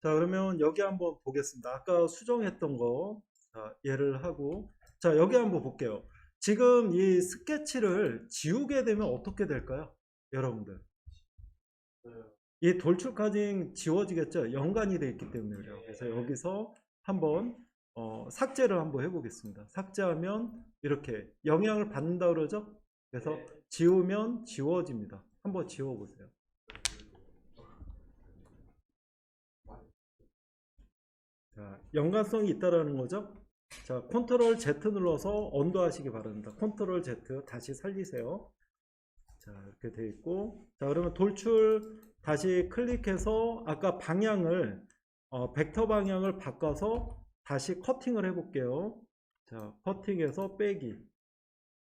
자, 그러면 여기 한번 보겠습니다. 아까 수정했던 거, 자, 얘를 하고, 자, 여기 한번 볼게요. 지금 이 스케치를 지우게 되면 어떻게 될까요? 여러분들. 이 돌출 지워지겠죠? 연관이 되어 있기 때문에 그래요. 그래서 여기서 한번 삭제를 한번 해보겠습니다. 삭제하면 이렇게 영향을 받는다 그러죠? 그래서 지우면 지워집니다. 한번 지워보세요. 자, 연관성이 있다라는 거죠. 자, 컨트롤 Z 눌러서 언더 하시기 바랍니다. 컨트롤 Z 다시 살리세요. 자, 이렇게 돼 있고, 자, 그러면 돌출 다시 클릭해서 아까 방향을 벡터 방향을 바꿔서 다시 커팅을 해 볼게요. 자, 커팅해서 빼기.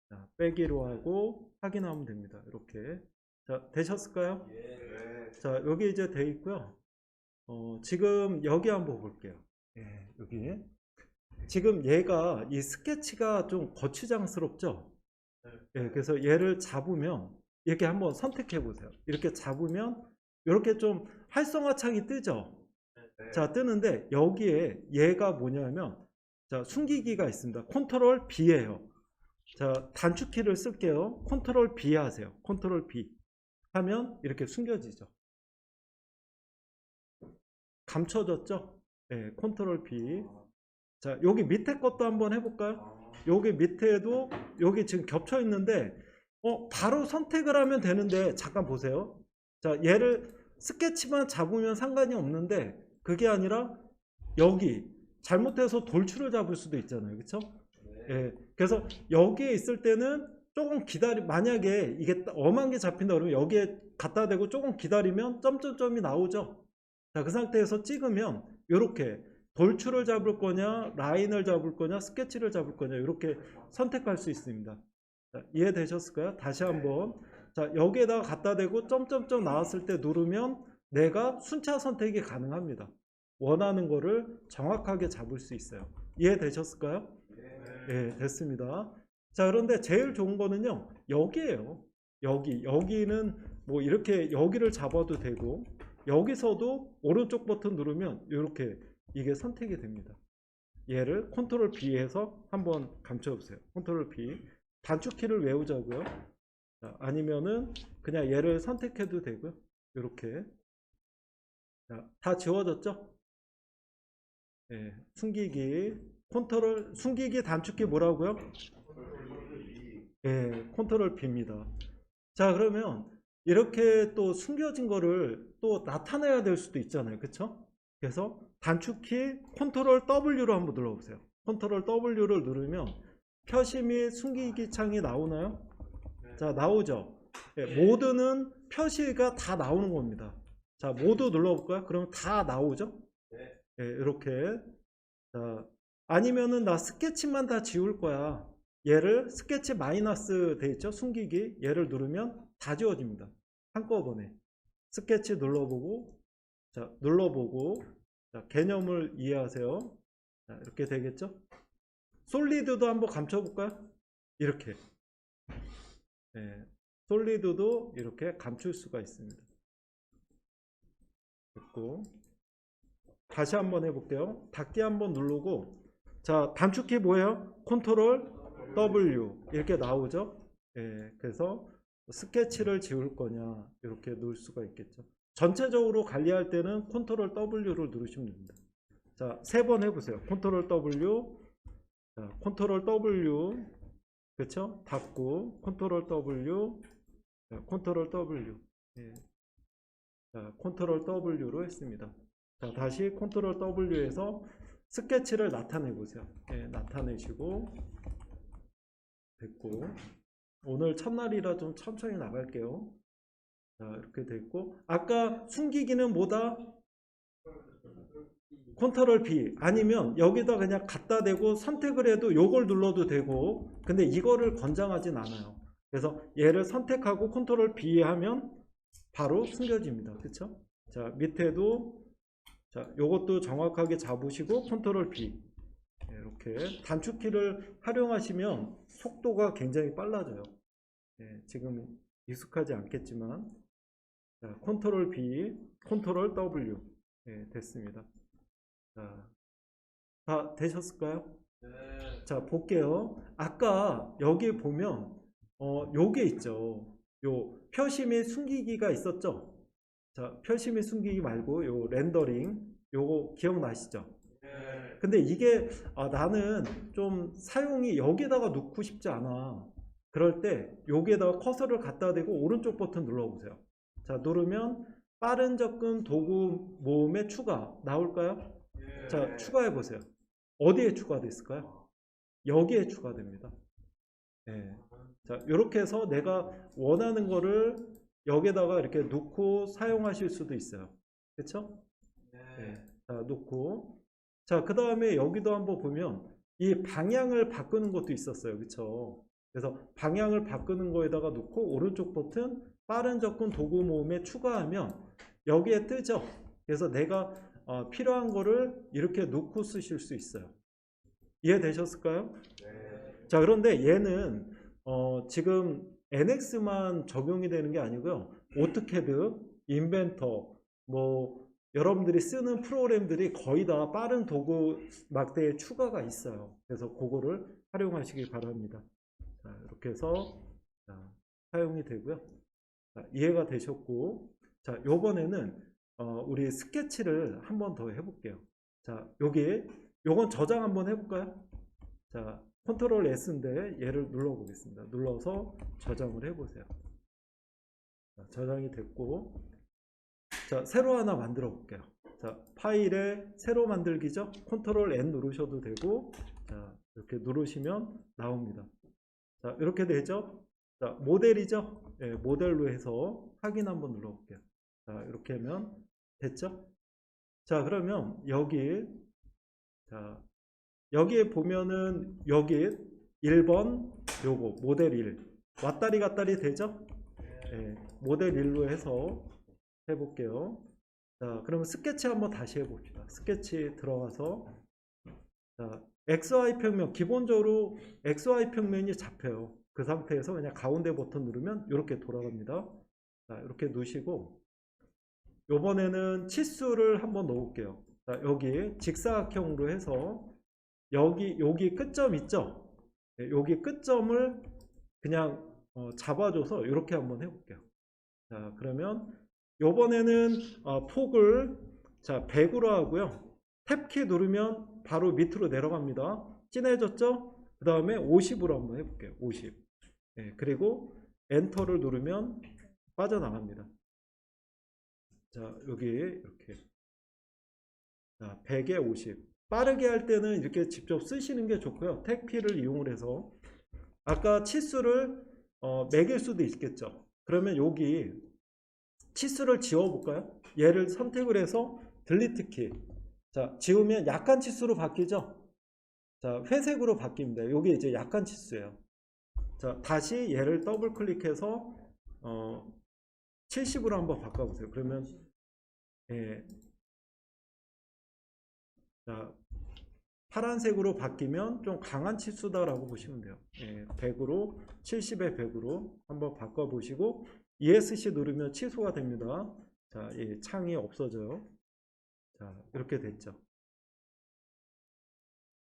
자, 빼기로 하고 확인하면 됩니다. 이렇게. 자, 되셨을까요? 자, 여기 이제 돼 있고요. 지금 여기 한번 볼게요. 예, 여기. 지금 얘가 이 스케치가 좀 거추장스럽죠? 예, 그래서 얘를 잡으면 이렇게 한번 선택해 보세요. 이렇게 잡으면 이렇게 좀 활성화 창이 뜨죠? 자, 뜨는데 여기에 얘가 뭐냐면 자, 숨기기가 있습니다. 컨트롤 B예요. 자, 단축키를 쓸게요. 컨트롤 B 하세요. 컨트롤 B 하면 이렇게 숨겨지죠. 감춰졌죠? 예, 컨트롤 B. 자, 여기 밑에 것도 한번 해볼까요? 여기 밑에도 여기 지금 겹쳐 있는데 바로 선택을 하면 되는데 잠깐 보세요. 자, 얘를 스케치만 잡으면 상관이 없는데 그게 아니라 여기 잘못해서 돌출을 잡을 수도 있잖아요. 그렇죠? 예. 그래서 여기에 있을 때는 조금 만약에 이게 엄한 게 잡힌다 그러면 여기에 갖다 대고 조금 기다리면 점점점이 나오죠. 자, 그 상태에서 찍으면 이렇게 돌출을 잡을 거냐, 라인을 잡을 거냐, 스케치를 잡을 거냐 이렇게 선택할 수 있습니다. 자, 이해되셨을까요? 다시 한번. 자, 여기에다가 갖다 대고 점점점 나왔을 때 누르면 내가 순차 선택이 가능합니다. 원하는 거를 정확하게 잡을 수 있어요. 이해되셨을까요? 네, 됐습니다. 자, 그런데 제일 좋은 거는요, 여기에요. 여기는 뭐 이렇게 여기를 잡아도 되고, 여기서도 오른쪽 버튼 누르면 이렇게 이게 선택이 됩니다. 얘를 컨트롤 B에서 한번 감춰보세요. 컨트롤 B. 단축키를 외우자고요. 자, 아니면은 그냥 얘를 선택해도 되고요. 이렇게. 자, 다 지워졌죠? 예, 숨기기. 숨기기 단축키 뭐라고요? 예, 컨트롤 B입니다. 자, 그러면 이렇게 또 숨겨진 거를 또 나타내야 될 수도 있잖아요. 그쵸? 그래서 단축키 컨트롤 W로 한번 눌러보세요. 컨트롤 W를 누르면 표시 및 숨기기 창이 나오나요? 자, 나오죠? 예, 모드는 표시가 다 나오는 겁니다. 자, 모드 눌러볼까요? 그러면 다 나오죠? 예, 이렇게. 자, 아니면은 나 스케치만 다 지울 거야. 얘를 스케치 마이너스 돼 있죠? 숨기기. 얘를 누르면 다 지워집니다. 한꺼번에. 스케치 눌러보고, 자, 눌러보고, 자, 개념을 이해하세요. 자, 이렇게 되겠죠? 솔리드도 한번 감춰볼까요? 이렇게. 예, 솔리드도 이렇게 감출 수가 있습니다. 됐고. 다시 한번 해볼게요. 닫기 한번 누르고, 자, 단축키 뭐예요? 컨트롤 W 이렇게 나오죠? 예, 그래서 스케치를 지울 거냐 이렇게 놓을 수가 있겠죠. 전체적으로 관리할 때는 컨트롤 W를 누르시면 됩니다. 자, 세 번 해보세요. 컨트롤 W, 자, 컨트롤 W, 그렇죠? 닫고 컨트롤 W, 자, 컨트롤 W, 예, 자, 컨트롤 W로 했습니다. 자, 다시 컨트롤 W에서 스케치를 나타내 보세요. 예, 나타내시고 됐고 오늘 첫날이라 좀 천천히 나갈게요. 자, 이렇게 됐고 아까 숨기기는 뭐다? 컨트롤 B 아니면 여기다 그냥 갖다 대고 선택을 해도 요걸 눌러도 되고 근데 이거를 권장하진 않아요. 그래서 얘를 선택하고 컨트롤 B 하면 바로 숨겨집니다. 그쵸? 자, 밑에도 자, 요것도 정확하게 잡으시고 컨트롤 B 이렇게 단축키를 활용하시면 속도가 굉장히 빨라져요. 예, 지금 익숙하지 않겠지만 자, 컨트롤 B, 컨트롤 W 예, 됐습니다. 자, 다 되셨을까요? 네. 자, 볼게요. 아까 여기 보면 요게 있죠. 요 표시 및 숨기기가 있었죠. 자, 표시 및 숨기기 말고 요 렌더링 요거 기억나시죠? 네. 근데 이게 나는 좀 사용이 여기다가 놓고 싶지 않아. 그럴 때 여기에다가 커서를 갖다 대고 오른쪽 버튼 눌러보세요. 자, 누르면 빠른 접근 도구 모음에 추가 나올까요? 자, 네. 추가해 보세요. 어디에 추가됐을까요? 여기에 추가됩니다. 예. 자, 이렇게 해서 내가 원하는 거를 여기에다가 이렇게 놓고 사용하실 수도 있어요. 그쵸? 예. 자, 놓고. 자, 그 다음에 여기도 한번 보면 이 방향을 바꾸는 것도 있었어요. 그쵸? 그래서 방향을 바꾸는 거에다가 놓고 오른쪽 버튼 빠른 접근 도구 모음에 추가하면 여기에 뜨죠. 그래서 내가 필요한 거를 이렇게 놓고 쓰실 수 있어요. 이해되셨을까요? 네. 자, 그런데 얘는 지금 NX만 적용이 되는 게 아니고요. 오토캐드, 인벤터, 뭐 여러분들이 쓰는 프로그램들이 거의 다 빠른 도구 막대에 추가가 있어요. 그래서 그거를 활용하시기 바랍니다. 자, 이렇게 해서 자, 사용이 되고요. 자, 이해가 되셨고, 자, 요번에는 우리 스케치를 한 번 더 해볼게요. 자, 요건 저장 한번 해볼까요? 자, 컨트롤 S인데 얘를 눌러 보겠습니다. 눌러서 저장을 해보세요. 자, 저장이 됐고, 자, 새로 하나 만들어 볼게요. 자, 파일에 새로 만들기죠. 컨트롤 N 누르셔도 되고, 자, 이렇게 누르시면 나옵니다. 자, 이렇게 되죠. 자, 모델이죠. 예, 모델로 해서 확인 한번 눌러 볼게요. 자, 이렇게 하면 됐죠. 자, 그러면 자, 여기에 보면은 여기 1번 요거 모델 1 왔다리 갔다리 되죠? 네, 모델 1로 해서 해볼게요. 자, 그러면 스케치 한번 다시 해봅시다. 스케치 들어가서 자, XY 평면 기본적으로 XY 평면이 잡혀요. 그 상태에서 그냥 가운데 버튼 누르면 이렇게 돌아갑니다. 자, 이렇게 놓으시고 요번에는 치수를 한번 넣을게요. 자, 여기 직사각형으로 해서 여기 끝점 있죠? 네, 여기 끝점을 그냥 잡아줘서 이렇게 한번 해볼게요. 자, 그러면 요번에는 폭을 자 100으로 하고요. 탭키 누르면 바로 밑으로 내려갑니다. 진해졌죠? 그 다음에 50으로 한번 해볼게요. 50. 네, 그리고 엔터를 누르면 빠져나갑니다. 자, 여기 이렇게 자, 100에 50. 빠르게 할 때는 이렇게 직접 쓰시는 게 좋고요. 택피를 이용을 해서 아까 치수를 매길 수도 있겠죠. 그러면 여기 치수를 지워볼까요? 얘를 선택을 해서 딜리트 키. 자, 지우면 약한 치수로 바뀌죠. 자, 회색으로 바뀝니다. 여기 이제 약한 치수예요. 자, 다시 얘를 더블 클릭해서 70으로 한번 바꿔보세요. 그러면 예, 자, 파란색으로 바뀌면 좀 강한 치수다라고 보시면 돼요. 예, 100으로 70에 100으로 한번 바꿔보시고 ESC 누르면 취소가 됩니다. 자, 이 창이 없어져요. 자, 이렇게 됐죠.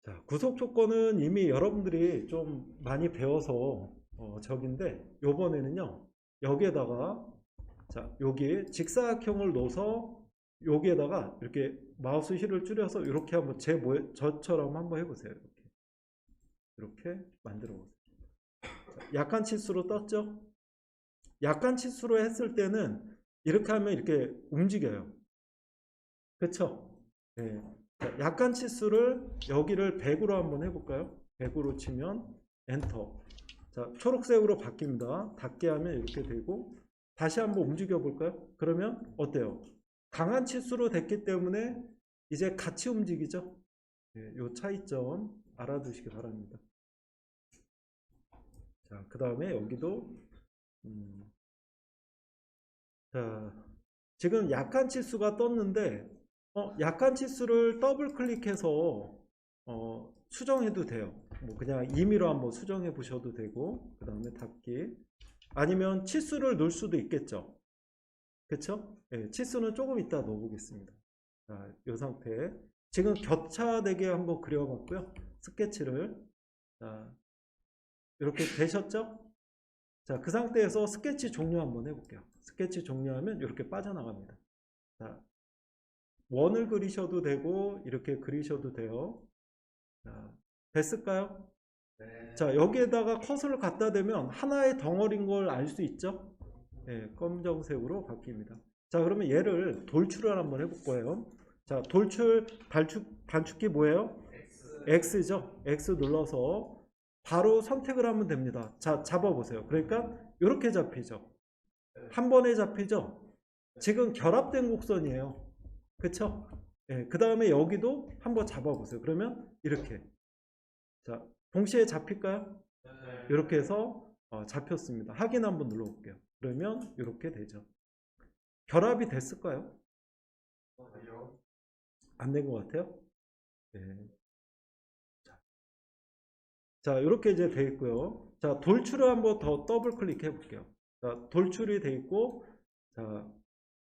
자, 구속 조건은 이미 여러분들이 좀 많이 배워서 적인데 요번에는요. 여기에다가 자, 여기 직사각형을 넣어서 여기에다가 이렇게 마우스 휠을 줄여서 이렇게 한번 저처럼 한번 해보세요. 이렇게 만들어 보세요. 자, 약한 치수로 떴죠? 약한 치수로 했을 때는 이렇게 하면 이렇게 움직여요. 그쵸? 네. 자, 약한 치수를 여기를 100으로 한번 해볼까요? 100으로 치면 엔터. 자, 초록색으로 바뀝니다. 닫게 하면 이렇게 되고 다시 한번 움직여 볼까요? 그러면 어때요? 강한 치수로 됐기 때문에 이제 같이 움직이죠. 네, 요 차이점 알아두시기 바랍니다. 자, 그 다음에 여기도 자, 지금 약한 치수가 떴는데 약한 치수를 더블 클릭해서 수정해도 돼요. 뭐 그냥 임의로 한번 수정해 보셔도 되고 그 다음에 닫기 아니면 치수를 넣을 수도 있겠죠. 그쵸? 네, 치수는 조금 이따 넣어보겠습니다. 자, 이 상태. 지금 격차되게 한번 그려봤고요. 스케치를. 자, 이렇게 되셨죠? 자, 그 상태에서 스케치 종료 한번 해볼게요. 스케치 종료하면 이렇게 빠져나갑니다. 자, 원을 그리셔도 되고 이렇게 그리셔도 돼요. 자, 됐을까요? 네. 자, 여기에다가 컷을 갖다 대면 하나의 덩어리인 걸 알 수 있죠? 네, 검정색으로 바뀝니다. 자, 그러면 얘를 돌출을 한번 해볼 거예요. 자, 돌출 단축키 뭐예요? X죠? X 눌러서 바로 선택을 하면 됩니다. 자, 잡아보세요. 그러니까 이렇게 잡히죠? 한 번에 잡히죠? 지금 결합된 곡선이에요. 그쵸? 예, 그 다음에 여기도 한번 잡아보세요. 그러면 이렇게. 자, 동시에 잡힐까요? 네. 이렇게 해서 잡혔습니다. 확인 한번 눌러볼게요. 그러면 이렇게 되죠. 결합이 됐을까요? 아니요. 안 된 것 같아요? 네. 자, 이렇게 이제 돼 있고요. 자, 돌출을 한번 더 더블 클릭해 볼게요. 자, 돌출이 돼 있고, 자,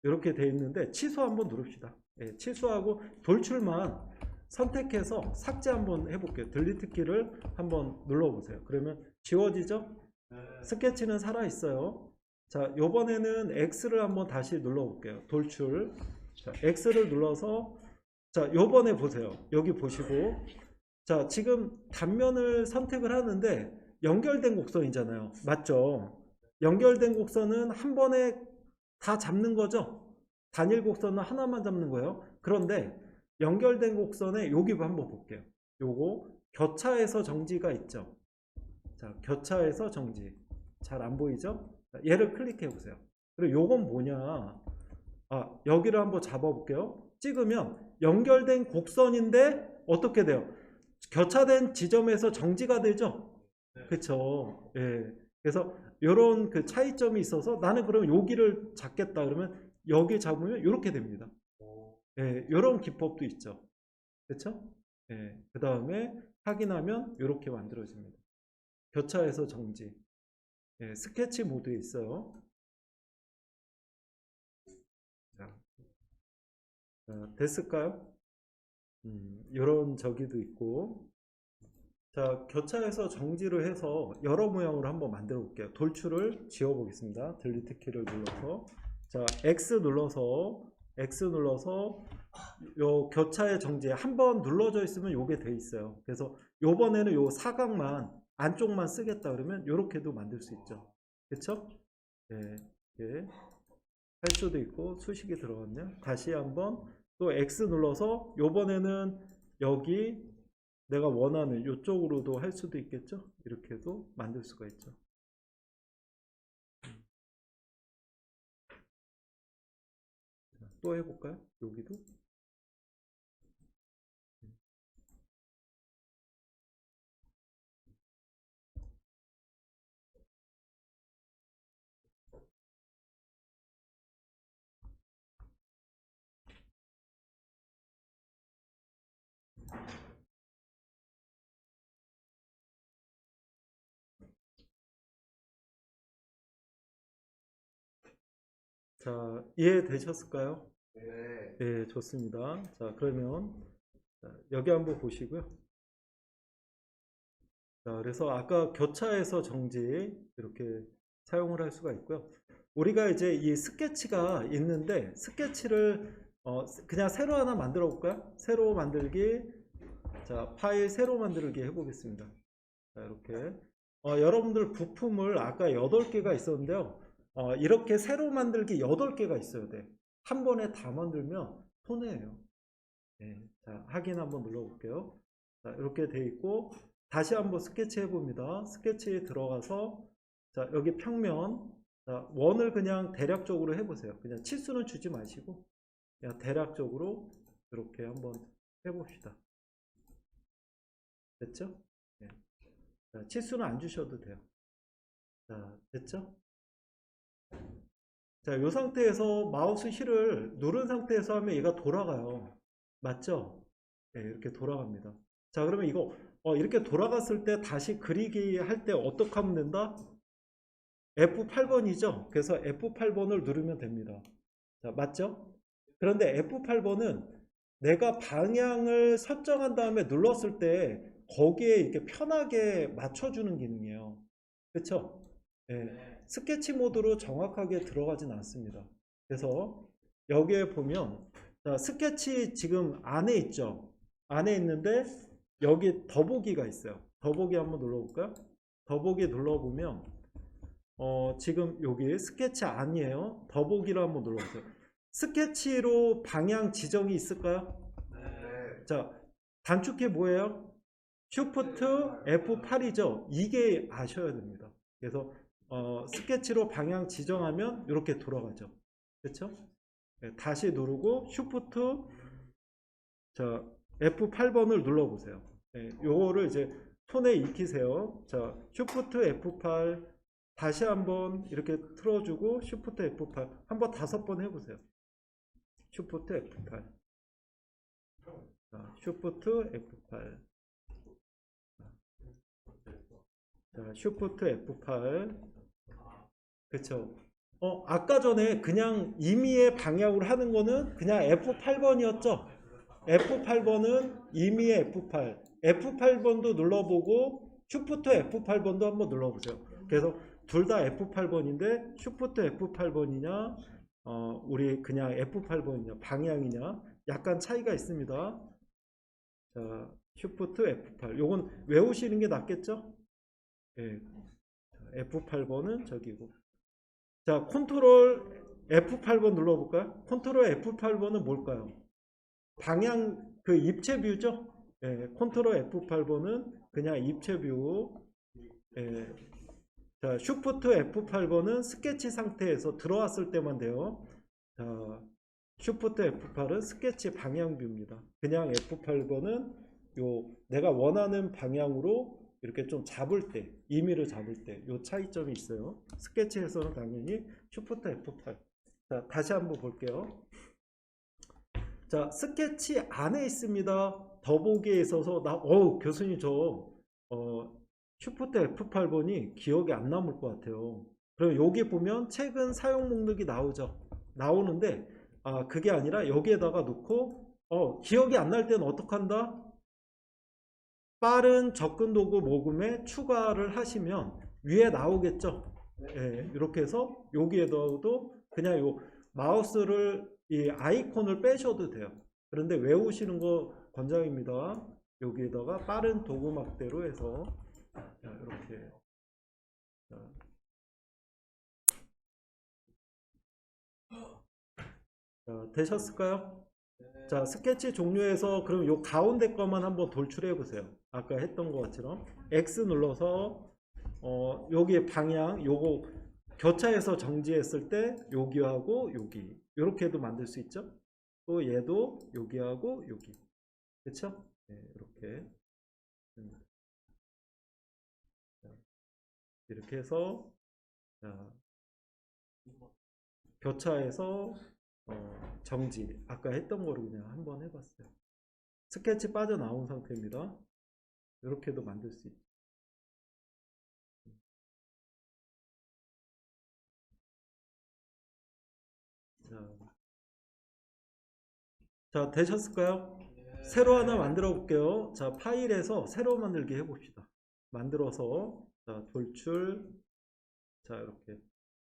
이렇게 돼 있는데 취소 한번 누릅시다. 예, 취소하고 돌출만 선택해서 삭제 한번 해볼게요. 딜리트 키를 한번 눌러보세요. 그러면 지워지죠? 네. 스케치는 살아 있어요. 자, 요번에는 X를 한번 다시 눌러볼게요. 돌출. 자, X를 눌러서, 자, 요번에 보세요. 여기 보시고, 자, 지금 단면을 선택을 하는데 연결된 곡선이잖아요. 맞죠? 연결된 곡선은 한 번에 다 잡는 거죠? 단일 곡선은 하나만 잡는 거예요. 그런데 연결된 곡선에 여기 한번 볼게요. 요거 교차에서 정지가 있죠. 자, 교차에서 정지. 잘 안 보이죠? 자, 얘를 클릭해 보세요. 그리고 요건 뭐냐? 아, 여기를 한번 잡아 볼게요. 찍으면 연결된 곡선인데 어떻게 돼요? 교차된 지점에서 정지가 되죠? 그쵸? 예. 그래서 이런 그 차이점이 있어서 나는 그러면 여기를 잡겠다 그러면 여기 잡으면 이렇게 됩니다. 예, 이런 기법도 있죠. 그쵸? 예. 그 다음에 확인하면 이렇게 만들어집니다. 교차에서 정지. 예, 스케치 모드에 있어요. 자, 됐을까요? 이런 저기도 있고. 자, 교차에서 정지를 해서 여러 모양으로 한번 만들어 볼게요. 돌출을 지워 보겠습니다. 딜리트 키를 눌러서. 자, X 눌러서 요 교차의 정지에 한 번 눌러져 있으면 요게 돼 있어요. 그래서 요번에는 요 사각만 안쪽만 쓰겠다 그러면 요렇게도 만들 수 있죠. 그쵸? 예, 예. 할 수도 있고 수식이 들어갔네요. 다시 한번 또 X 눌러서 요번에는 여기 내가 원하는 이쪽으로도 할 수도 있겠죠? 이렇게도 만들 수가 있죠. 또 해볼까요? 여기도. 자, 이해되셨을까요? 네. 네, 좋습니다. 자, 그러면 여기 한번 보시고요. 자, 그래서 아까 교차에서 정지 이렇게 사용을 할 수가 있고요. 우리가 이제 이 스케치가 있는데 스케치를 그냥 새로 하나 만들어 볼까요? 새로 만들기. 자, 파일 새로 만들기 해보겠습니다. 자, 이렇게 여러분들 부품을 아까 8개가 있었는데요. 이렇게 새로 만들기 8개가 있어야 돼. 한 번에 다 만들면 손해예요. 네, 자, 확인 한번 눌러볼게요. 자, 이렇게 돼 있고 다시 한번 스케치 해봅니다. 스케치에 들어가서 자, 여기 평면. 자, 원을 그냥 대략적으로 해보세요. 그냥 치수는 주지 마시고 그냥 대략적으로 이렇게 한번 해봅시다. 됐죠? 네. 자, 치수는 안 주셔도 돼요. 자, 됐죠? 자, 이 상태에서 마우스 휠을 누른 상태에서 하면 얘가 돌아가요. 맞죠? 네, 이렇게 돌아갑니다. 자, 그러면 이거 이렇게 돌아갔을 때 다시 그리기 할 때 어떻게 하면 된다? F8번이죠? 그래서 F8번을 누르면 됩니다. 자, 맞죠? 그런데 F8번은 내가 방향을 설정한 다음에 눌렀을 때 거기에 이렇게 편하게 맞춰주는 기능이에요. 그쵸? 예, 스케치 모드로 정확하게 들어가진 않습니다. 그래서 여기에 보면 자, 스케치 지금 안에 있죠? 안에 있는데 여기 더보기가 있어요. 더보기 한번 눌러볼까요? 더보기 눌러보면 지금 여기 스케치 아니에요. 더보기를 한번 눌러보세요. 스케치로 방향 지정이 있을까요? 네. 자, 단축키 뭐예요? Shift F8이죠. 이게 아셔야 됩니다. 그래서 스케치로 방향 지정하면 이렇게 돌아가죠. 그렇죠? 네, 다시 누르고 Shift 자, F8번을 눌러보세요. 네, 요거를 이제 손에 익히세요. 자, Shift F8 다시 한번 이렇게 틀어주고 Shift F8 한번 5번 해보세요. Shift F8 자, Shift F8 자, Shift F8 그쵸. 아까 전에 그냥 임의의 방향으로 하는 거는 그냥 F8번이었죠. F8번은 임의의 F8. F8번도 눌러보고 Shift F8번도 한번 눌러보세요. 그래서 둘 다 F8번인데 Shift F8번이냐, 우리 그냥 F8번이냐, 방향이냐, 약간 차이가 있습니다. 자, Shift F8. 요건 외우시는 게 낫겠죠? 예. F8번은 저기고. 자, 컨트롤 F8번 눌러볼까요? 컨트롤 F8번은 뭘까요? 방향, 그 입체 뷰죠? 예, 컨트롤 F8번은 그냥 입체 뷰. 예, 자, Shift F8번은 스케치 상태에서 들어왔을 때만 돼요. 자, Shift F8은 스케치 방향 뷰입니다. 그냥 F8번은 내가 원하는 방향으로 이렇게 좀 잡을 때, 임의를 잡을 때, 요 차이점이 있어요. 스케치에서는 당연히 Shift F8. 자, 다시 한번 볼게요. 자, 스케치 안에 있습니다. 더보기에 있어서 교수님 Shift F8번이 기억이 안 남을 것 같아요. 그럼 여기 보면 최근 사용 목록이 나오죠. 나오는데 그게 아니라 여기에다가 놓고 기억이 안 날 때는 어떻게 한다? 빠른 접근 도구 모금에 추가를 하시면 위에 나오겠죠. 예, 이렇게 해서 여기에도 그냥 요 마우스를 이 아이콘을 빼셔도 돼요. 그런데 외우시는 거 권장입니다. 여기에다가 빠른 도구 막대로 해서 이렇게 되셨을까요? 자, 스케치 종료해서 그럼 요 가운데 거만 한번 돌출해 보세요. 아까 했던 것처럼 X 눌러서 여기 방향 요거 교차해서 정지했을 때 여기하고 여기 이렇게도 만들 수 있죠. 또 얘도 여기하고 여기 그렇죠? 네, 이렇게 이렇게 해서 자, 교차해서 정지 아까 했던 거로 그냥 한번 해봤어요. 스케치 빠져나온 상태입니다. 이렇게도 만들 수 있죠. 자, 되셨을까요? 새로 하나 만들어 볼게요. 자, 파일에서 새로 만들기 해봅시다. 만들어서 자, 돌출 자, 이렇게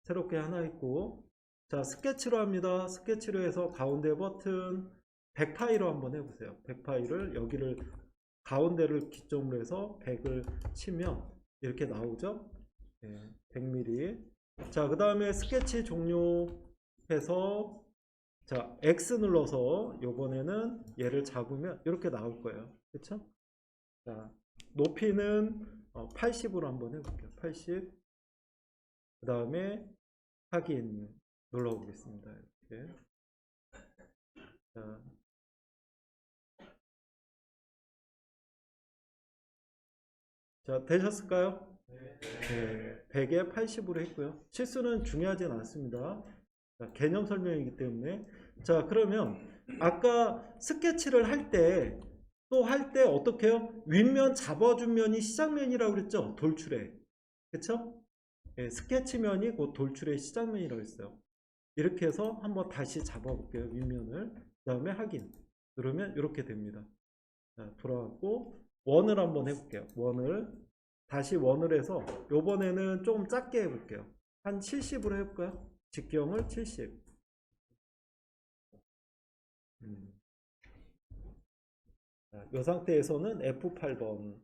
새롭게 하나 있고 자, 스케치로 합니다. 스케치로 해서 가운데 버튼 100 파일로 한번 해보세요. 100 파일을 여기를 가운데를 기점으로 해서 100을 치면 이렇게 나오죠. 네, 100mm. 자, 그 다음에 스케치 종료해서 자, X 눌러서 요번에는 얘를 잡으면 이렇게 나올 거예요. 그쵸? 자, 높이는 80으로 한번 해볼게요. 80. 그 다음에 확인 눌러보겠습니다. 이렇게. 자, 자, 되셨을까요? 네, 100에 80으로 했고요. 치수는 중요하진 않습니다. 자, 개념 설명이기 때문에. 자, 그러면 아까 스케치를 할 때 또 할 때 어떻게 해요? 윗면 잡아준 면이 시작면이라고 그랬죠? 돌출에. 그쵸? 네, 스케치면이 곧 돌출의 시작면이라고 했어요. 이렇게 해서 한번 다시 잡아볼게요. 윗면을. 그 다음에 확인. 누르면 이렇게 됩니다. 자, 돌아왔고 원을 한번 해볼게요. 다시 원을 해서 요번에는 조금 작게 해볼게요. 한 70으로 해볼까요? 직경을 70. 자, 이 상태에서는 F8번.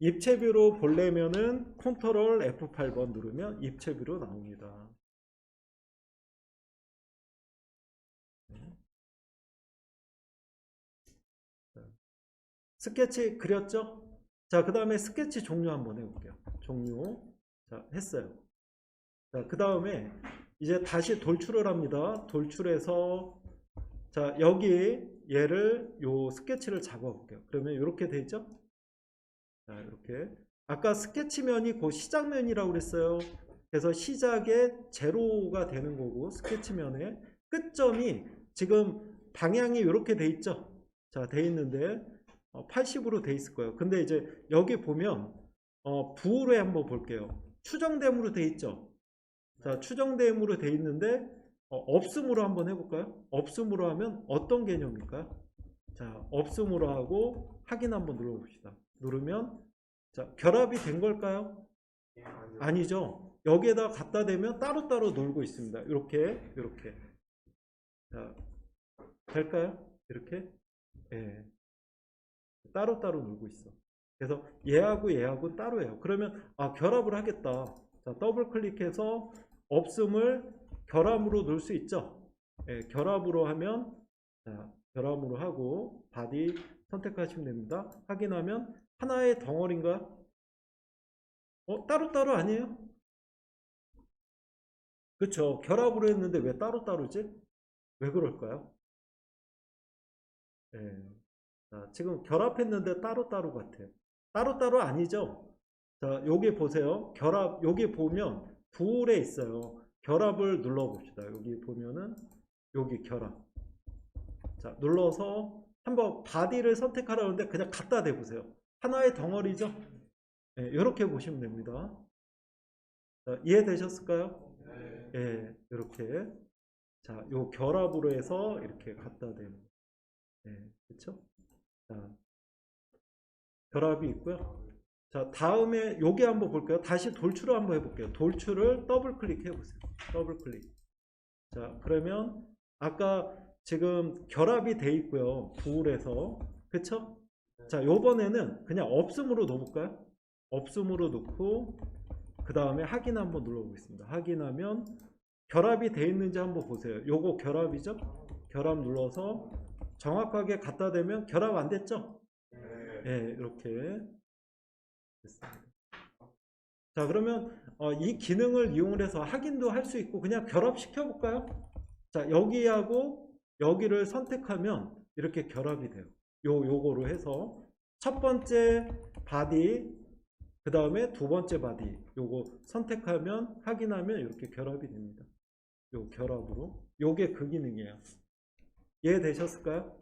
입체뷰로 보려면은 컨트롤 F8번 누르면 입체뷰로 나옵니다. 스케치 그렸죠? 자, 그 다음에 스케치 종료 한번 해볼게요. 종료. 자, 했어요. 자, 그 다음에 이제 다시 돌출을 합니다. 돌출해서 자, 여기 얘를 요 스케치를 잡아볼게요. 그러면 이렇게 돼 있죠? 자, 이렇게. 아까 스케치면이 그 시작면이라고 그랬어요. 그래서 시작에 제로가 되는 거고 스케치면의 끝점이 지금 방향이 이렇게 돼 있죠? 자, 돼 있는데 80으로 돼 있을 거예요. 근데 이제 여기 보면 부호로 한번 볼게요. 추정됨으로 돼 있죠? 자, 추정됨으로 돼 있는데 없음으로 한번 해볼까요? 없음으로 하면 어떤 개념일까요? 자, 없음으로 하고 확인 한번 눌러봅시다. 누르면 자, 결합이 된 걸까요? 아니죠. 여기에다 갖다 대면 따로따로 놀고 있습니다. 이렇게 자, 될까요? 이렇게 예. 따로따로 놀고 있어. 그래서 얘하고 따로예요. 그러면 결합을 하겠다. 자, 더블 클릭해서 없음을 결합으로 넣을 수 있죠. 예, 결합으로 하면 자, 결합으로 하고 바디 선택하시면 됩니다. 확인하면 하나의 덩어리인가? 따로따로 아니에요? 그쵸. 결합으로 했는데 왜 따로따로지? 왜 그럴까요? 예. 자, 지금 결합했는데 따로따로 같아요. 따로따로 아니죠? 자, 여기 보세요. 결합, 여기 보면 부울에 있어요. 결합을 눌러봅시다. 여기 보면은 여기 결합. 자, 눌러서 한번 바디를 선택하라는데 그냥 갖다 대보세요. 하나의 덩어리죠? 네, 이렇게 보시면 됩니다. 자, 이해되셨을까요? 네, 이렇게. 자, 요 결합으로 해서 이렇게 갖다 대는. 네, 그렇죠? 자, 결합이 있고요. 자, 다음에 여기 한번 볼까요? 다시 돌출을 한번 해볼게요. 돌출을 더블 클릭해 보세요. 더블 클릭. 자, 그러면 아까 지금 결합이 돼 있고요. 부울에서. 그쵸? 자, 요번에는 그냥 없음으로 넣어볼까요? 없음으로 넣고 그 다음에 확인 한번 눌러보겠습니다. 확인하면 결합이 돼 있는지 한번 보세요. 요거 결합이죠? 결합 눌러서 정확하게 갖다 대면 결합 안 됐죠? 네, 이렇게 됐습니다. 자, 그러면 이 기능을 이용을 해서 확인도 할 수 있고 그냥 결합시켜 볼까요? 자, 여기하고 여기를 선택하면 이렇게 결합이 돼요. 요거로 해서 첫 번째 바디, 그 다음에 두 번째 바디 요거 선택하면 확인하면 이렇게 결합이 됩니다. 요 결합으로. 요게 그 기능이에요. 이해되셨을까요?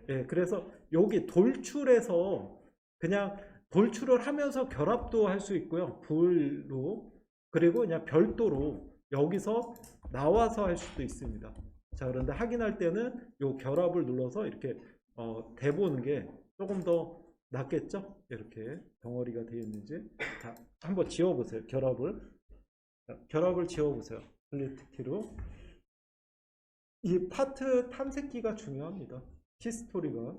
예, 그래서 여기 돌출해서 그냥 돌출을 하면서 결합도 할 수 있고요. 불로. 그리고 그냥 별도로 여기서 나와서 할 수도 있습니다. 자, 그런데 확인할 때는 요 결합을 눌러서 이렇게 대보는 게 조금 더 낫겠죠? 이렇게 덩어리가 되어 있는지. 자, 한번 지워보세요. 결합을. 자, 결합을 지워보세요. 플리트 키로. 이 파트 탐색기가 중요합니다. 히스토리가.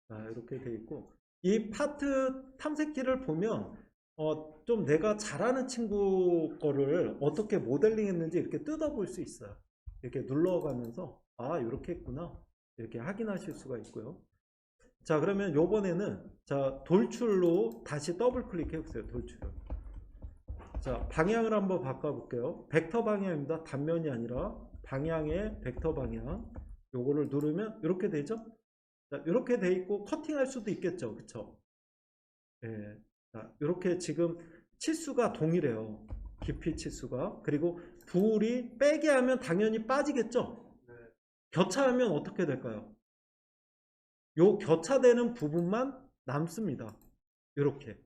자, 이렇게 돼 있고. 이 파트 탐색기를 보면 좀 내가 잘하는 친구 거를 어떻게 모델링 했는지 이렇게 뜯어볼 수 있어요. 이렇게 눌러가면서 이렇게 했구나 이렇게 확인하실 수가 있고요. 자, 그러면 요번에는 자, 돌출로 다시 더블 클릭해 보세요. 돌출. 자, 방향을 한번 바꿔볼게요. 벡터 방향입니다. 단면이 아니라 방향의 벡터 방향. 요거를 누르면 이렇게 되죠. 자, 이렇게 돼 있고 커팅할 수도 있겠죠. 그쵸? 예. 자, 이렇게 지금 치수가 동일해요. 깊이 치수가. 그리고 부울이 빼게 하면 당연히 빠지겠죠. 교차하면 어떻게 될까요? 요 교차되는 부분만 남습니다. 이렇게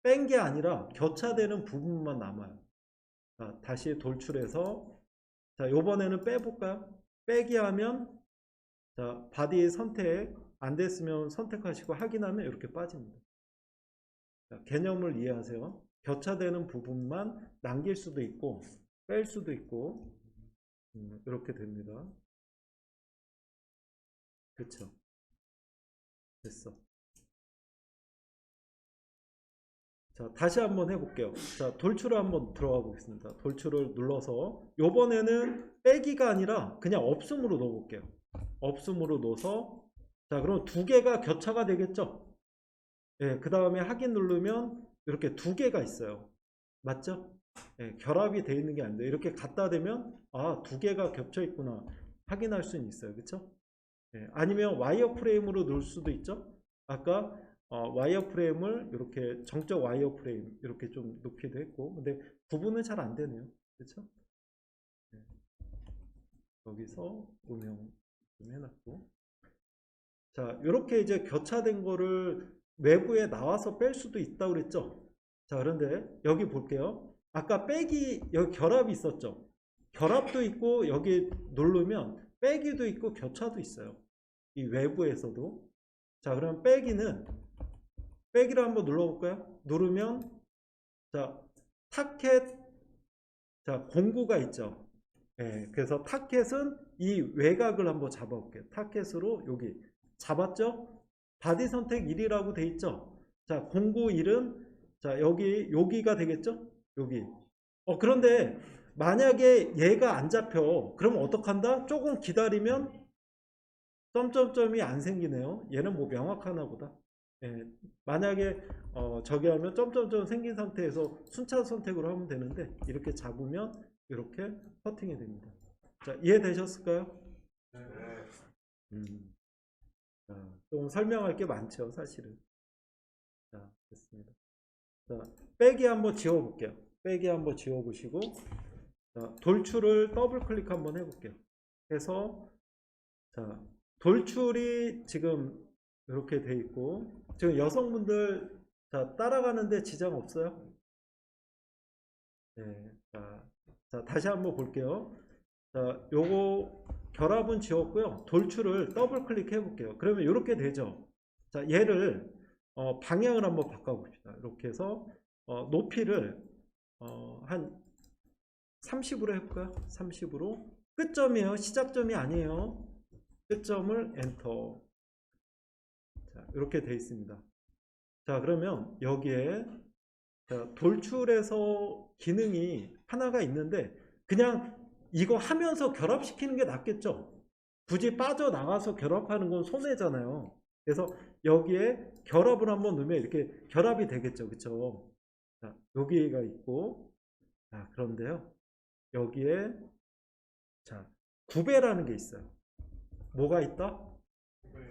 뺀 게 아니라 교차되는 부분만 남아요. 자, 다시 돌출해서 자, 요번에는 빼볼까요? 빼기 하면 자, 바디 선택 안 됐으면 선택하시고 확인하면 이렇게 빠집니다. 자, 개념을 이해하세요. 교차되는 부분만 남길 수도 있고 뺄 수도 있고 이렇게 됩니다. 그쵸? 됐어. 자, 다시 한번 해볼게요. 자, 돌출을 한번 들어가 보겠습니다. 돌출을 눌러서 요번에는 빼기가 아니라 그냥 없음으로 넣어볼게요. 없음으로 넣어서 자, 그럼 두 개가 교차가 되겠죠? 예, 그 다음에 확인 누르면 이렇게 두 개가 있어요. 맞죠? 예, 결합이 되어 있는 게 아닌데 이렇게 갖다 대면 아, 두 개가 겹쳐 있구나 확인할 수는 있어요. 그쵸? 예, 아니면 와이어 프레임으로 넣을 수도 있죠? 아까 와이어 프레임을 이렇게 정적 와이어 프레임 이렇게 좀 놓기도 했고 근데 구분은 잘 안 되네요. 그쵸? 예, 여기서 음영 좀 해놨고 자, 이렇게 이제 교차된 거를 외부에 나와서 뺄 수도 있다고 그랬죠? 자, 그런데 여기 볼게요. 아까 빼기, 여기 결합이 있었죠? 결합도 있고, 여기 누르면 빼기도 있고, 교차도 있어요. 이 외부에서도. 자, 그럼 빼기를 한번 눌러볼까요? 누르면, 자, 타켓, 자, 공구가 있죠? 예, 그래서 타켓은 이 외곽을 한번 잡아볼게요. 타켓으로 여기 잡았죠? 바디 선택 1이라고 돼 있죠? 자, 공구 1은 자, 여기가 되겠죠? 여기. 그런데 만약에 얘가 안 잡혀. 그러면 어떡한다? 조금 기다리면 점점점이 안 생기네요. 얘는 뭐 명확하나 보다. 예, 만약에 저기 하면 점점점 생긴 상태에서 순차 선택으로 하면 되는데 이렇게 잡으면 이렇게 커팅이 됩니다. 자, 이해되셨을까요? 네. 자, 좀 설명할 게 많죠, 사실은. 자, 됐습니다. 자, 빼기 한번 지워볼게요. 빼기 한번 지워보시고, 자, 돌출을 더블 클릭 한번 해볼게요. 해서, 자, 돌출이 지금 이렇게 돼 있고, 지금 여성분들, 자, 따라가는데 지장 없어요? 네, 자, 다시 한번 볼게요. 자, 요거 결합은 지웠고요. 돌출을 더블 클릭해 볼게요. 그러면 이렇게 되죠. 자, 얘를 방향을 한번 바꿔봅시다. 이렇게 해서 높이를 한 30으로 해볼까요? 30으로 끝점이에요. 시작점이 아니에요. 끝점을 엔터. 자, 이렇게 돼 있습니다. 자, 그러면 여기에 자, 돌출에서 기능이 하나가 있는데 그냥 이거 하면서 결합시키는 게 낫겠죠? 굳이 빠져나가서 결합하는 건 손해잖아요. 그래서 여기에 결합을 한번 넣으면 이렇게 결합이 되겠죠. 그쵸? 자, 여기가 있고, 자, 그런데요. 여기에, 자, 구배라는 게 있어요. 뭐가 있다?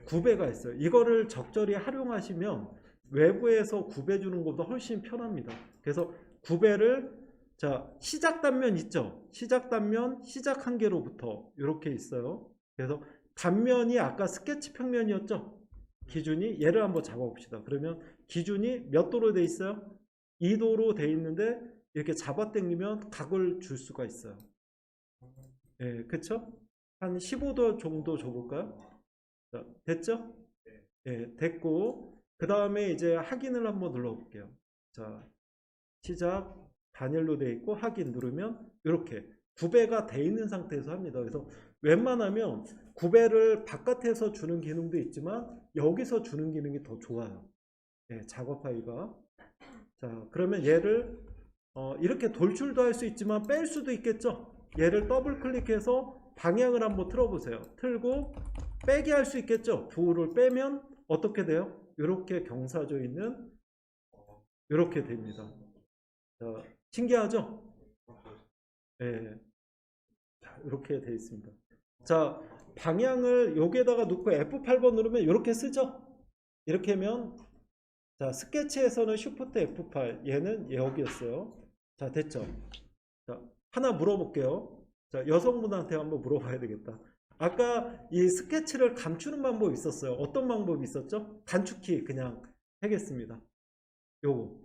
구배가 있어요. 이거를 적절히 활용하시면 외부에서 구배 주는 것보다 훨씬 편합니다. 그래서 구배를 자, 시작 단면 있죠? 시작 단면, 시작 한계로부터 이렇게 있어요. 그래서 단면이 아까 스케치 평면이었죠? 기준이 얘를 한번 잡아봅시다. 그러면 기준이 몇 도로 돼 있어요? 2도로 돼 있는데 이렇게 잡아당기면 각을 줄 수가 있어요. 예, 그쵸? 한 15도 정도 줘볼까요? 자, 됐죠? 예, 됐고 그 다음에 이제 확인을 한번 눌러볼게요. 자, 시작 단일로 되어 있고 확인 누르면 이렇게 구배가 돼 있는 상태에서 합니다. 그래서 웬만하면 구배를 바깥에서 주는 기능도 있지만 여기서 주는 기능이 더 좋아요. 예, 작업하기가. 자, 그러면 얘를 이렇게 돌출도 할 수 있지만 뺄 수도 있겠죠. 얘를 더블 클릭해서 방향을 한번 틀어보세요. 틀고 빼기 할 수 있겠죠. 부호를 빼면 어떻게 돼요? 이렇게 경사져 있는 이렇게 됩니다. 자, 신기하죠? 예. 자, 이렇게 되어 있습니다. 자, 방향을 여기에다가 놓고 F8번 누르면 이렇게 쓰죠? 이렇게 하면 자, 스케치에서는 Shift F8 얘는 여기였어요. 자, 됐죠? 자, 하나 물어볼게요. 자, 여성분한테 한번 물어봐야 되겠다. 아까 이 스케치를 감추는 방법이 있었어요. 어떤 방법이 있었죠? 단축키 그냥 하겠습니다. 요거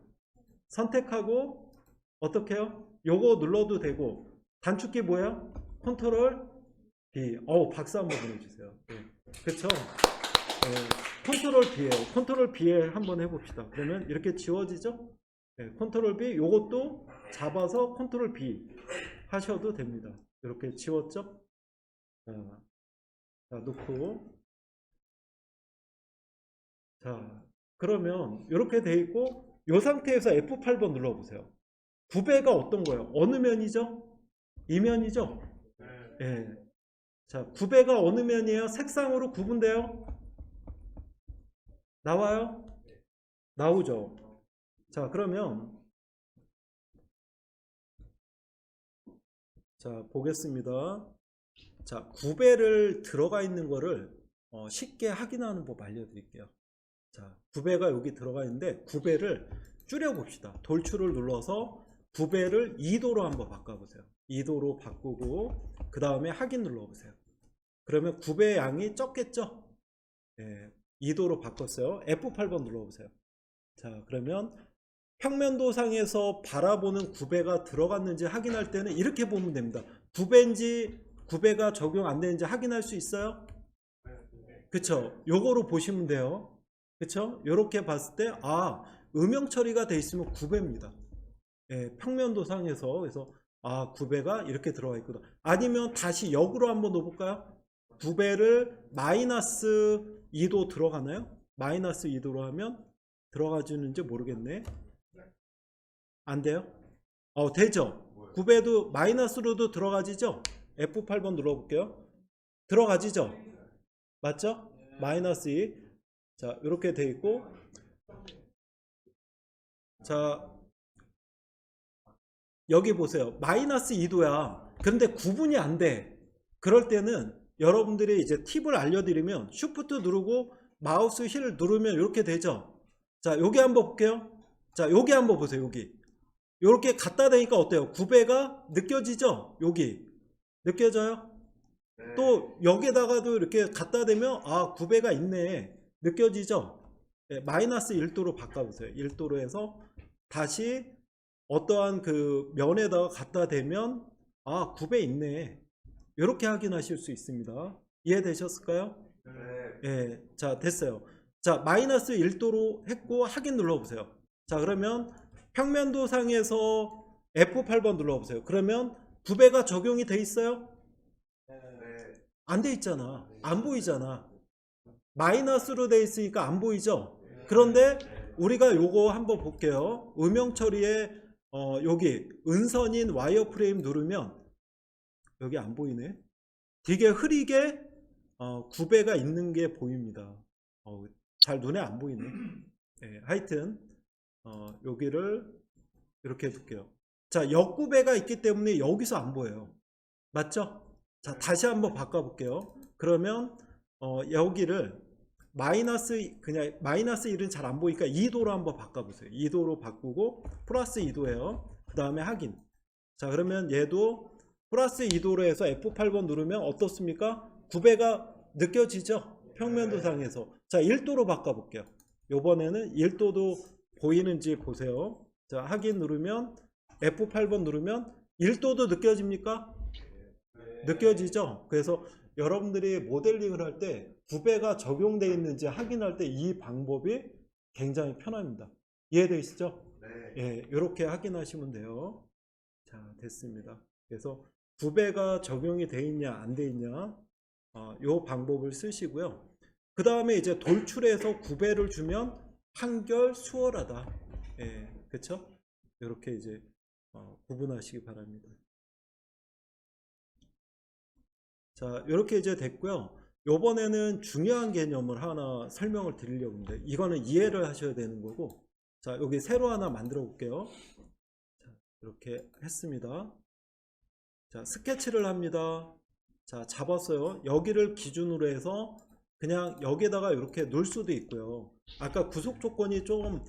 선택하고 어떻게 해요? 요거 눌러도 되고 단축키 뭐예요? 컨트롤 B. 박수 한번 보내주세요. 네. 그쵸? 컨트롤 B예요. 컨트롤 B에 한번 해봅시다. 그러면 이렇게 지워지죠? 네, 컨트롤 B, 요것도 잡아서 컨트롤 B 하셔도 됩니다. 이렇게 지웠죠? 자, 놓고. 자, 그러면 이렇게 돼 있고, 이 상태에서 F8번 눌러보세요. 9배가 어떤 거예요? 어느 면이죠? 이 면이죠? 예. 자, 9배가 어느 면이에요? 색상으로 구분돼요? 나와요? 나오죠? 자, 그러면 자, 보겠습니다. 자, 9배를 들어가 있는 거를 쉽게 확인하는 법 알려드릴게요. 자, 9배가 여기 들어가 있는데 9배를 줄여봅시다. 돌출을 눌러서 9배를 2도로 한번 바꿔보세요. 2도로 바꾸고 그 다음에 확인 눌러보세요. 그러면 9배 양이 적겠죠? 네, 2도로 바꿨어요. F8번 눌러보세요. 자, 그러면 평면도상에서 바라보는 9배가 들어갔는지 확인할 때는 이렇게 보면 됩니다. 9배인지 9배가 적용 안 되는지 확인할 수 있어요? 그쵸? 요거로 보시면 돼요. 그쵸? 요렇게 봤을 때 음영 처리가 돼 있으면 9배입니다. 예, 평면도상에서. 그래서 9배가 이렇게 들어가 있거든. 아니면 다시 역으로 한번 넣어볼까요? 9배를 마이너스 2도 들어가나요? 마이너스 2도로 하면 들어가지는지 모르겠네. 안 돼요? 되죠? 9배도 마이너스로도 들어가지죠? F8번 눌러볼게요. 들어가지죠? 맞죠? 마이너스 2. 자, 이렇게 돼 있고. 자, 여기 보세요. 마이너스 2도야. 그런데 구분이 안 돼. 그럴 때는 여러분들이 이제 팁을 알려드리면 쉬프트 누르고 마우스 힐 누르면 이렇게 되죠. 자, 여기 한번 볼게요. 자, 여기 한번 보세요. 여기 이렇게 갖다 대니까 어때요? 9배가 느껴지죠? 여기 느껴져요? 네. 또 여기다가도 이렇게 갖다 대면 9배가 있네. 느껴지죠? 네, 마이너스 1도로 바꿔보세요. 1도로 해서 다시 어떠한 그 면에다가 갖다 대면 9배 있네. 이렇게 확인하실 수 있습니다. 이해되셨을까요? 네. 예, 자, 됐어요. 자, 마이너스 1도로 했고 확인 눌러보세요. 자, 그러면 평면도상에서 F8번 눌러보세요. 그러면 9배가 적용이 돼 있어요? 네. 안 돼 있잖아. 안 보이잖아. 마이너스로 돼 있으니까 안 보이죠? 그런데 우리가 요거 한번 볼게요. 음영 처리에 여기 은선인 와이어프레임 누르면 여기 안 보이네. 되게 흐리게 9배가 있는 게 보입니다. 잘 눈에 안 보이네. 네, 하여튼 여기를 이렇게 해둘게요. 자, 역9배가 있기 때문에 여기서 안 보여요. 맞죠? 자, 다시 한번 바꿔볼게요. 그러면 여기를 그냥 마이너스 1은 잘 안 보이니까 2도로 한번 바꿔보세요. 2도로 바꾸고 플러스 2도예요. 그 다음에 확인. 자, 그러면 얘도 플러스 2도로 해서 F8번 누르면 어떻습니까? 9배가 느껴지죠? 평면도상에서. 자, 1도로 바꿔볼게요. 요번에는 1도도 보이는지 보세요. 자, 확인 누르면 F8번 누르면 1도도 느껴집니까? 느껴지죠? 그래서 여러분들이 모델링을 할 때 9배가 적용되어 있는지 확인할 때 이 방법이 굉장히 편합니다. 이해되시죠? 네. 예, 이렇게 확인하시면 돼요. 자, 됐습니다. 그래서 9배가 적용이 돼 있냐 안 돼 있냐 이 방법을 쓰시고요. 그 다음에 이제 돌출해서 9배를 주면 한결 수월하다. 예, 그쵸? 이렇게 이제 구분하시기 바랍니다. 자, 이렇게 이제 됐고요. 요번에는 중요한 개념을 하나 설명을 드리려고 합니다. 이거는 이해를 하셔야 되는 거고. 자, 여기 새로 하나 만들어 볼게요. 자, 이렇게 했습니다. 자, 스케치를 합니다. 자, 잡았어요. 여기를 기준으로 해서 그냥 여기에다가 이렇게 놓을 수도 있고요. 아까 구속 조건이 좀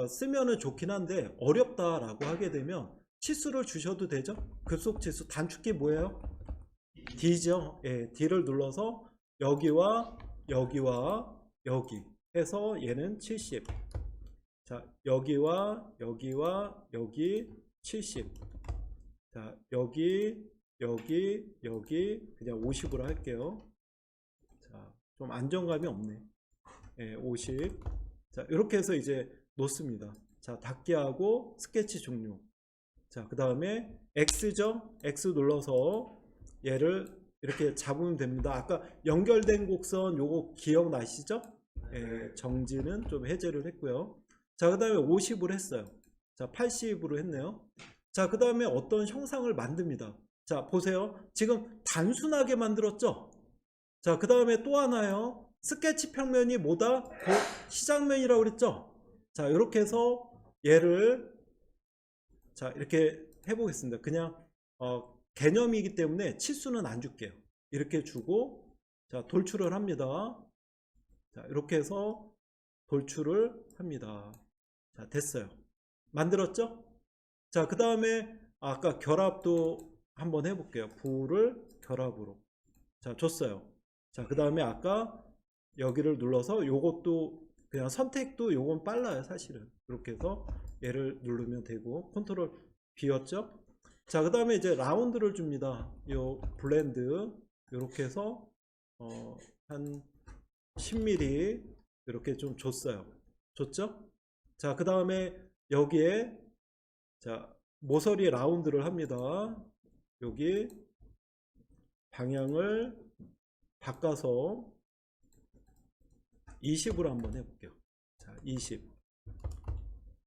쓰면은 좋긴 한데 어렵다라고 하게 되면 치수를 주셔도 되죠. 급속 치수 단축키 뭐예요? D죠. 예, D를 눌러서 여기와 여기와 여기 해서 얘는 70. 자, 여기와 여기와 여기 70. 자, 여기 여기 그냥 50으로 할게요. 자, 좀 안정감이 없네. 예, 50. 자, 이렇게 해서 이제 놓습니다. 자, 닫기 하고 스케치 종료. 자, 그 다음에 X죠? X 눌러서 얘를 이렇게 잡으면 됩니다. 아까 연결된 곡선 요거 기억나시죠? 예, 정지는 좀 해제를 했고요. 자, 그 다음에 50을 했어요. 자, 80으로 했네요. 자, 그 다음에 어떤 형상을 만듭니다. 자, 보세요. 지금 단순하게 만들었죠? 자, 그 다음에 또 하나요. 스케치 평면이 뭐다? 시작면이라고 그랬죠? 자, 이렇게 해서 얘를 자, 이렇게 해보겠습니다. 그냥 개념이기 때문에 치수는 안 줄게요. 이렇게 주고 자, 돌출을 합니다. 자, 이렇게 해서 돌출을 합니다. 자, 됐어요. 만들었죠? 자, 그 다음에 아까 결합도 한번 해볼게요. 부를 결합으로. 자, 줬어요. 자, 그 다음에 아까 여기를 눌러서 요것도 그냥 선택도 요건 빨라요, 사실은. 이렇게 해서 얘를 누르면 되고, 컨트롤 B였죠? 자, 그 다음에 이제 라운드를 줍니다. 요 블렌드 이렇게 해서 한 10mm 이렇게 좀 줬어요. 줬죠? 자, 그 다음에 여기에 자, 모서리 라운드를 합니다. 여기 방향을 바꿔서 20으로 한번 해볼게요. 자, 20.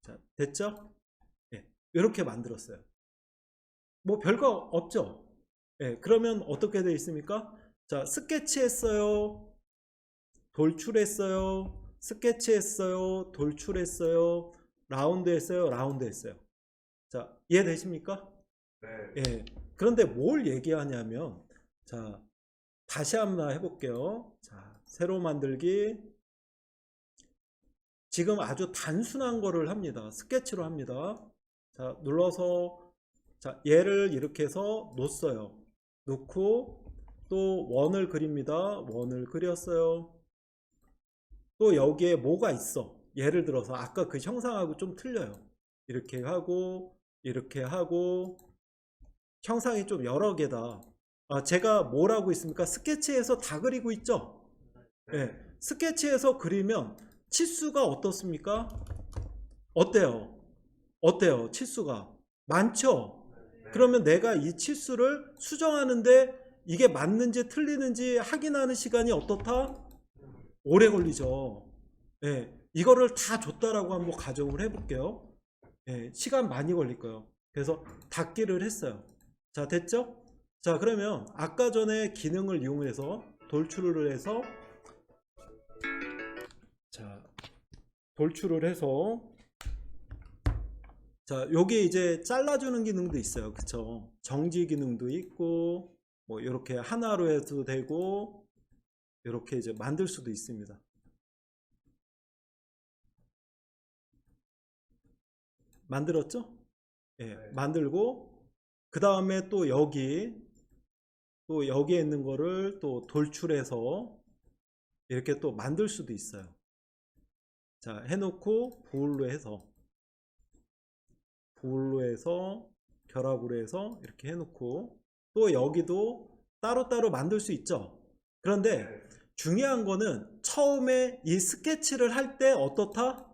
자, 됐죠? 예, 이렇게 만들었어요. 뭐 별거 없죠? 예, 그러면 어떻게 되어 있습니까? 자, 스케치했어요. 돌출했어요. 스케치했어요. 돌출했어요. 라운드 했어요. 라운드 했어요. 자, 이해되십니까? 네. 예. 그런데 뭘 얘기하냐면, 자, 다시 한번 해볼게요. 자, 새로 만들기. 지금 아주 단순한 거를 합니다. 스케치로 합니다. 자, 눌러서, 자, 얘를 이렇게 해서 놓았어요. 놓고, 또 원을 그립니다. 원을 그렸어요. 또 여기에 뭐가 있어. 예를 들어서 아까 그 형상하고 좀 틀려요. 이렇게 하고, 이렇게 하고, 형상이 좀 여러 개다. 아, 제가 뭘 하고 있습니까? 스케치에서 다 그리고 있죠? 네. 스케치에서 그리면 치수가 어떻습니까? 어때요? 어때요? 치수가 많죠? 그러면 내가 이 치수를 수정하는데 이게 맞는지 틀리는지 확인하는 시간이 어떻다? 오래 걸리죠. 예, 이거를 다 줬다라고 한번 가정을 해볼게요. 예, 시간 많이 걸릴 거예요. 그래서 닫기를 했어요. 자, 됐죠? 자, 그러면 아까 전에 기능을 이용해서 돌출을 해서 자, 돌출을 해서 자, 요게 이제 잘라주는 기능도 있어요. 그쵸? 정지 기능도 있고 뭐 이렇게 하나로 해도 되고 이렇게 이제 만들 수도 있습니다. 만들었죠? 예, 네. 만들고 그 다음에 또 여기에 있는 거를 또 돌출해서 이렇게 또 만들 수도 있어요. 자, 해놓고 부울로 해서 결합으로 해서 이렇게 해놓고 또 여기도 따로따로 만들 수 있죠. 그런데 중요한 거는 처음에 이 스케치를 할 때 어떻다?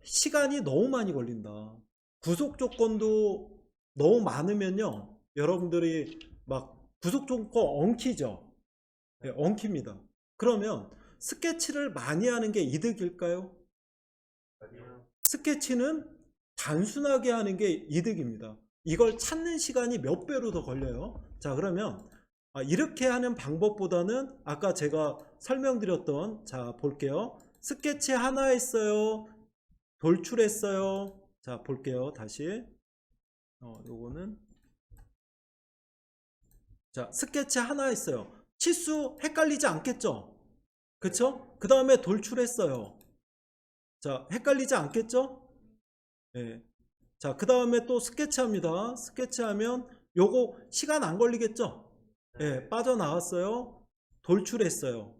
시간이 너무 많이 걸린다. 구속 조건도 너무 많으면요, 여러분들이 막 구속 조건 엉키죠. 네, 엉킵니다. 그러면 스케치를 많이 하는 게 이득일까요? 아니요. 스케치는 단순하게 하는 게 이득입니다. 이걸 찾는 시간이 몇 배로 더 걸려요. 자, 그러면 이렇게 하는 방법보다는 아까 제가 설명드렸던, 자, 볼게요. 스케치 하나 했어요. 돌출했어요. 자, 볼게요. 다시. 요거는. 자, 스케치 하나 했어요. 치수 헷갈리지 않겠죠? 그쵸? 그 다음에 돌출했어요. 자, 헷갈리지 않겠죠? 예. 자, 그 다음에 또 스케치합니다. 스케치하면 요거 시간 안 걸리겠죠? 예, 빠져나왔어요. 돌출했어요.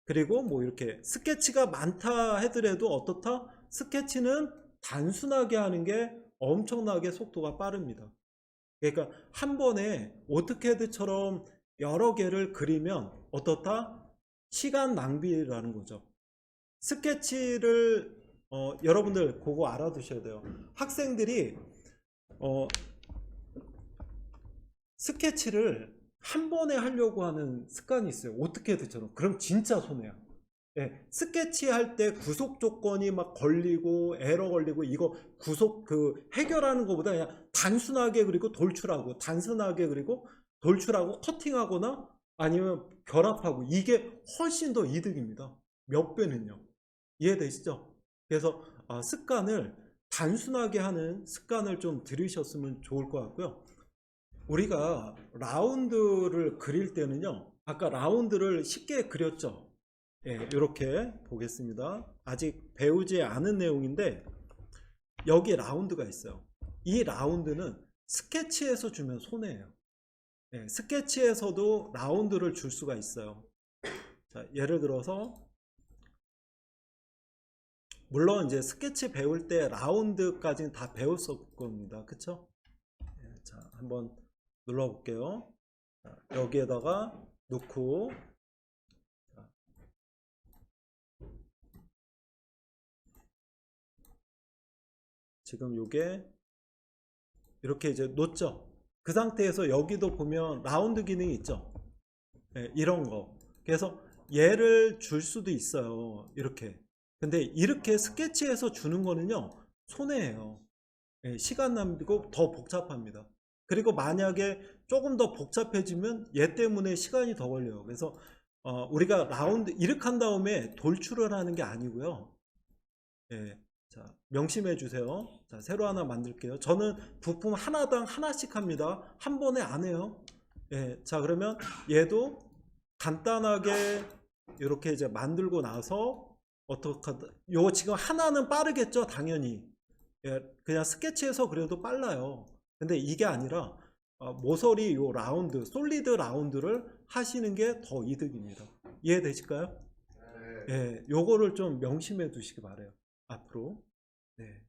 그리고 뭐 이렇게 스케치가 많다 하더라도 어떻다? 스케치는 단순하게 하는 게 엄청나게 속도가 빠릅니다. 그러니까 한 번에 오토캐드처럼 여러 개를 그리면 어떻다? 시간 낭비라는 거죠. 스케치를 여러분들 그거 알아두셔야 돼요. 학생들이 스케치를 한 번에 하려고 하는 습관이 있어요. 오토캐드처럼. 그럼 진짜 손해야. 예, 스케치 할 때 구속 조건이 막 걸리고 에러 걸리고 이거 구속 해결하는 것보다 그냥 단순하게 그리고 돌출하고 단순하게 그리고 돌출하고 커팅하거나 아니면 결합하고 이게 훨씬 더 이득입니다. 몇 배는요. 이해되시죠? 그래서 습관을 단순하게 하는 습관을 좀 들이셨으면 좋을 것 같고요. 우리가 라운드를 그릴 때는요. 아까 라운드를 쉽게 그렸죠. 예, 이렇게 보겠습니다. 아직 배우지 않은 내용인데 여기 라운드가 있어요. 이 라운드는 스케치에서 주면 손해예요. 예, 스케치에서도 라운드를 줄 수가 있어요. 자, 예를 들어서 물론 이제 스케치 배울 때 라운드까지는 다 배웠을 겁니다. 그쵸? 예, 자, 한번 눌러볼게요. 자, 여기에다가 놓고 지금 요게 이렇게 이제 놓죠. 그 상태에서 여기도 보면 라운드 기능이 있죠. 네, 이런 거. 그래서 얘를 줄 수도 있어요. 이렇게. 근데 이렇게 스케치해서 주는 거는요. 손해예요. 네, 시간 낭비고 더 복잡합니다. 그리고 만약에 조금 더 복잡해지면 얘 때문에 시간이 더 걸려요. 그래서 우리가 라운드 이렇게 한 다음에 돌출을 하는 게 아니고요. 예, 자, 명심해 주세요. 자, 새로 하나 만들게요. 저는 부품 하나당 하나씩 합니다. 한 번에 안 해요. 예, 자, 그러면 얘도 간단하게 이렇게 이제 만들고 나서 어떻게 요 지금 하나는 빠르겠죠, 당연히. 예, 그냥 스케치해서 그래도 빨라요. 근데 이게 아니라 모서리 요 라운드, 솔리드 라운드를 하시는 게 더 이득입니다. 이해되실까요? 네. 예, 요거를 좀 명심해 두시기 바래요. 앞으로. 네.